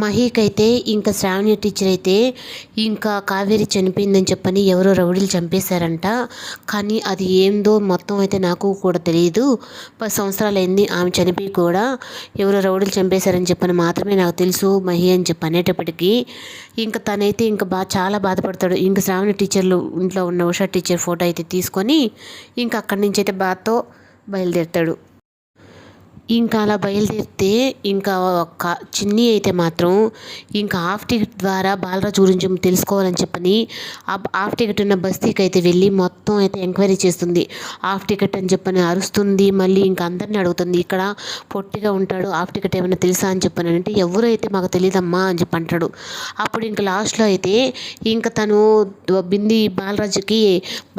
మహీకైతే ఇంకా శ్రావణి టీచర్ అయితే ఇంకా కావేరి చనిపోయిందని చెప్పని ఎవరో రౌడీలు చంపేశారంట. కానీ అది ఏందో మొత్తం అయితే నాకు కూడా తెలియదు. 10 సంవత్సరాలైంది ఆమె చనిపోయి కూడా. ఎవరో రౌడీలు చంపేశారని చెప్పని మాత్రమే నాకు తెలుసు మహి అని చెప్పి అనేటప్పటికీ ఇంకా తనైతే ఇంకా చాలా బాధపడతాడు. ఇంకా శ్రావణి టీచర్లు ఇంట్లో ఉన్న ఉషా టీచర్ ఫోటో అయితే తీసుకొని ఇంకా అక్కడి నుంచి అయితే బాధతో బయలుదేరుతాడు. ఇంకా అలా బయలుదేరితే ఇంకా చిన్ని అయితే మాత్రం ఇంకా హాఫ్ టికెట్ ద్వారా బాలరాజు గురించి తెలుసుకోవాలని చెప్పని హాఫ్ టికెట్ ఉన్న బస్తీకి అయితే వెళ్ళి మొత్తం అయితే ఎంక్వైరీ చేస్తుంది. హాఫ్ టికెట్ అని చెప్పని అరుస్తుంది. మళ్ళీ ఇంకా అందరినీ అడుగుతుంది, ఇక్కడ పొట్టిగా ఉంటాడు హాఫ్ టికెట్ ఏమైనా తెలుసా అని చెప్పని అంటే ఎవరు అయితే మాకు తెలియదమ్మా అని చెప్పి అంటాడు. అప్పుడు ఇంకా లాస్ట్లో అయితే ఇంకా తను బింది బాలరాజుకి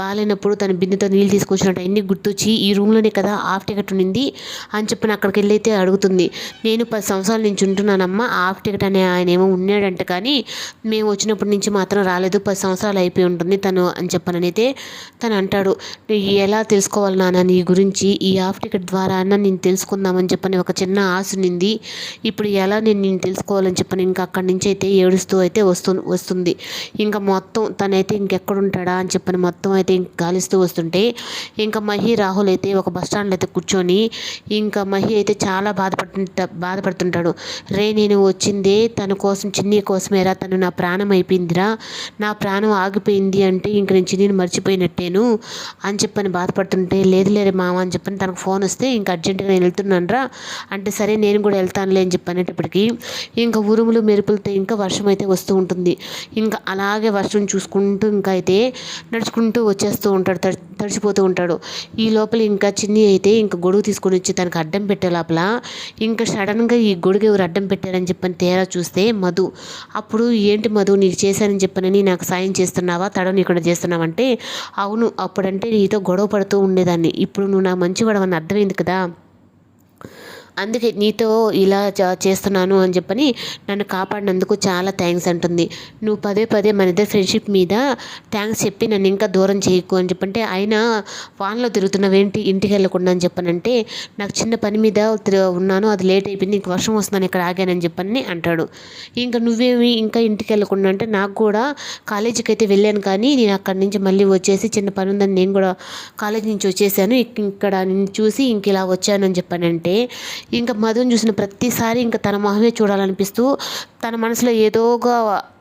బాగాలేనప్పుడు తన బిందెతో నీళ్ళు తీసుకొచ్చినట్టు అన్నీ గుర్తొచ్చి ఈ రూమ్లోనే కదా హాఫ్ టికెట్ ఉండింది అని చెప్పిన అక్కడికి వెళ్ళి అయితే అడుగుతుంది. నేను 10 సంవత్సరాల నుంచి ఉంటున్నానమ్మా, హాఫ్ టికెట్ అనే ఆయన ఏమో ఉన్నాడంట, కానీ మేము వచ్చినప్పటి నుంచి మాత్రం రాలేదు, 10 సంవత్సరాలు అయిపోయి ఉంటుంది తను అని చెప్పనైతే తను అంటాడు. ఎలా తెలుసుకోవాలి నాన్న నీ గురించి, ఈ హాఫ్ టికెట్ ద్వారా అన్న నేను తెలుసుకుందామని చెప్పని ఒక చిన్న ఆశ ఉంది. ఇప్పుడు ఎలా నేను తెలుసుకోవాలని చెప్పని ఇంకా అక్కడి నుంచి అయితే ఏడుస్తూ అయితే వస్తుంది. ఇంకా మొత్తం తనైతే ఇంకెక్కడుంటాడా అని చెప్పని మొత్తం అయితే గాలిస్తూ వస్తుంటే ఇంకా మహి రాహుల్ అయితే ఒక బస్ స్టాండ్లో అయితే కూర్చొని ఇంకా మహి అయితే చాలా బాధపడుతుంటాడు. రే నేను వచ్చిందే తన కోసం, చిన్ని కోసమేరా, తను నా ప్రాణం అయిపోయిందిరా, నా ప్రాణం ఆగిపోయింది అంటే ఇంక నేను చిన్నిని మర్చిపోయినట్టేను అని చెప్పని బాధపడుతుంటే లేదు మామ అని చెప్పని తనకు ఫోన్ వస్తే ఇంకా అర్జెంటుగా నేను వెళ్తున్నాను రా అంటే సరే నేను కూడా వెళ్తానులే అని చెప్పి అనేటప్పటికీ ఇంకా ఉరుములు మెరుపులతో ఇంకా వర్షం అయితే వస్తూ ఉంటుంది. ఇంకా అలాగే వర్షం చూసుకుంటూ ఇంకా అయితే నడుచుకుంటూ వచ్చేస్తూ ఉంటాడు, తడిచిపోతూ ఉంటాడు. ఈ లోపల ఇంకా చిన్ని అయితే ఇంకా గొడుగు తీసుకొని వచ్చి తనకు అడ్డం పెట్టే లోపల ఇంకా సడన్గా ఈ గొడుగు ఎవరు అడ్డం పెట్టారని చెప్పని తేరా చూస్తే మధు. అప్పుడు ఏంటి మధు నీకు చేశానని చెప్పనని నాకు సాయం చేస్తున్నావా, తడని ఇక్కడ చేస్తున్నావంటే అవును, అప్పుడంటే నీతో గొడవ పడుతూ ఉండేదాన్ని, ఇప్పుడు నువ్వు నా మంచివాడవని అర్థమైంది కదా, అందుకే నీతో ఇలా చేస్తున్నాను అని చెప్పని నన్ను కాపాడినందుకు చాలా థ్యాంక్స్ అంటుంది. నువ్వు పదే మన ఇద్దరు ఫ్రెండ్షిప్ మీద థ్యాంక్స్ చెప్పి నన్ను ఇంకా దూరం చేయకు అని చెప్పంటే అయినా వాన్లో తిరుగుతున్నావేంటి ఇంటికి వెళ్ళకుండా అని చెప్పనంటే నాకు చిన్న పని మీద ఉన్నాను, అది లేట్ అయిపోయింది, ఇంక వర్షం వస్తున్నాను ఇక్కడ ఆగానని చెప్పని అంటాడు. ఇంకా నువ్వేమి ఇంకా ఇంటికి వెళ్ళకుండా అంటే నాకు కూడా కాలేజీకి అయితే వెళ్ళాను, కానీ నేను అక్కడి నుంచి మళ్ళీ వచ్చేసి చిన్న పని ఉందని నేను కూడా కాలేజీ నుంచి వచ్చేసాను, ఇక్కడ నేను చూసి ఇంక ఇలా వచ్చాను అని చెప్పానంటే ఇంకా మధుని చూసిన ప్రతిసారి ఇంకా తన మొహమే చూడాలనిపిస్తూ తన మనసులో ఏదోగా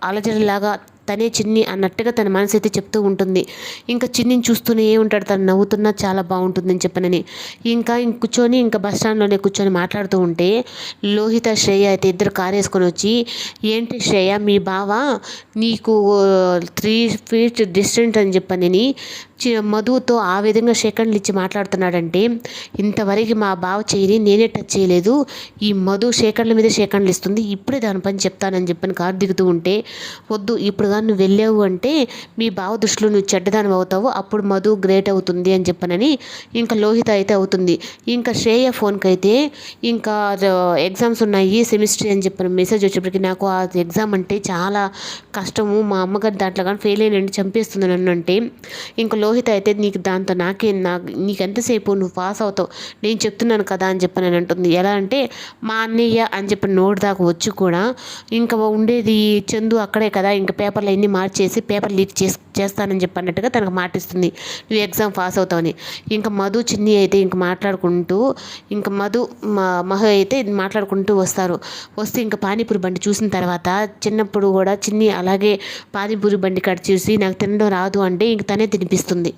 అలజడిలాగా తనే చిన్ని అన్నట్టుగా తన మనసు అయితే చెప్తూ ఉంటుంది. ఇంకా చిన్నిని చూస్తూనే ఉంటాడు, తను నవ్వుతున్నా చాలా బాగుంటుందని చెప్పనని ఇంకా కూర్చొని ఇంకా బస్ స్టాండ్లోనే కూర్చొని మాట్లాడుతూ ఉంటే లోహిత శ్రేయ అయితే ఇద్దరు కారు వేసుకొని వచ్చి ఏంటి శ్రేయ మీ బావ నీకు 3 feet డిస్టెంట్ అని చెప్పనని మధుతో ఆ విధంగా సెకండ్లు ఇచ్చి మాట్లాడుతున్నాడంటే ఇంతవరకు మా బావ చేయని నేనే టచ్ చేయలేదు, ఈ మధు సెకండ్ల మీద సెకండ్లు ఇస్తుంది, ఇప్పుడే దాని పని చెప్తానని చెప్పని కారు దిగుతూ ఉంటే వద్దు ఇప్పుడు కానీ నువ్వు వెళ్ళావు అంటే మీ బావ దృష్టిలో నువ్వు చెడ్డదానం అవుతావు, అప్పుడు మధు గ్రేట్ అవుతుంది అని చెప్పనని ఇంకా లోహిత అయితే అవుతుంది. ఇంకా శ్రేయ ఫోన్కి అయితే ఇంకా ఎగ్జామ్స్ ఉన్నాయి సెమిస్టర్ అని చెప్పిన మెసేజ్ వచ్చేప్పటికి నాకు ఆ ఎగ్జామ్ అంటే చాలా కష్టము, మా అమ్మగారు దాంట్లో కానీ ఫెయిల్ అయినండి చంపేస్తుంది నన్ను అంటే ఇంకా లోహిత అయితే నీకు దాంతో నీకు ఎంతసేపు నువ్వు పాస్ అవుతావు నేను చెప్తున్నాను కదా అని చెప్పి నేను అంటుంది. ఎలా అంటే మా అన్నయ్య అని చెప్పి నోటి దాకా వచ్చి కూడా ఇంకా ఉండేది చందు అక్కడే కదా, ఇంకా పేపర్లు అన్నీ మార్చేసి పేపర్ లీక్ చేస్తానని చెప్పన్నట్టుగా తనకు మాటిస్తుంది నువ్వు ఎగ్జామ్ పాస్ అవుతావని. ఇంకా మధు చిన్ని అయితే ఇంక మాట్లాడుకుంటూ ఇంకా మహు అయితే మాట్లాడుకుంటూ వస్తే ఇంకా పానీపూరి బండి చూసిన తర్వాత చిన్నప్పుడు కూడా చిన్ని అలాగే పానీపూరి బండి కట్ చూసి నాకు తినడం రాదు అంటే ఇంక తనే తినిపిస్తుంది.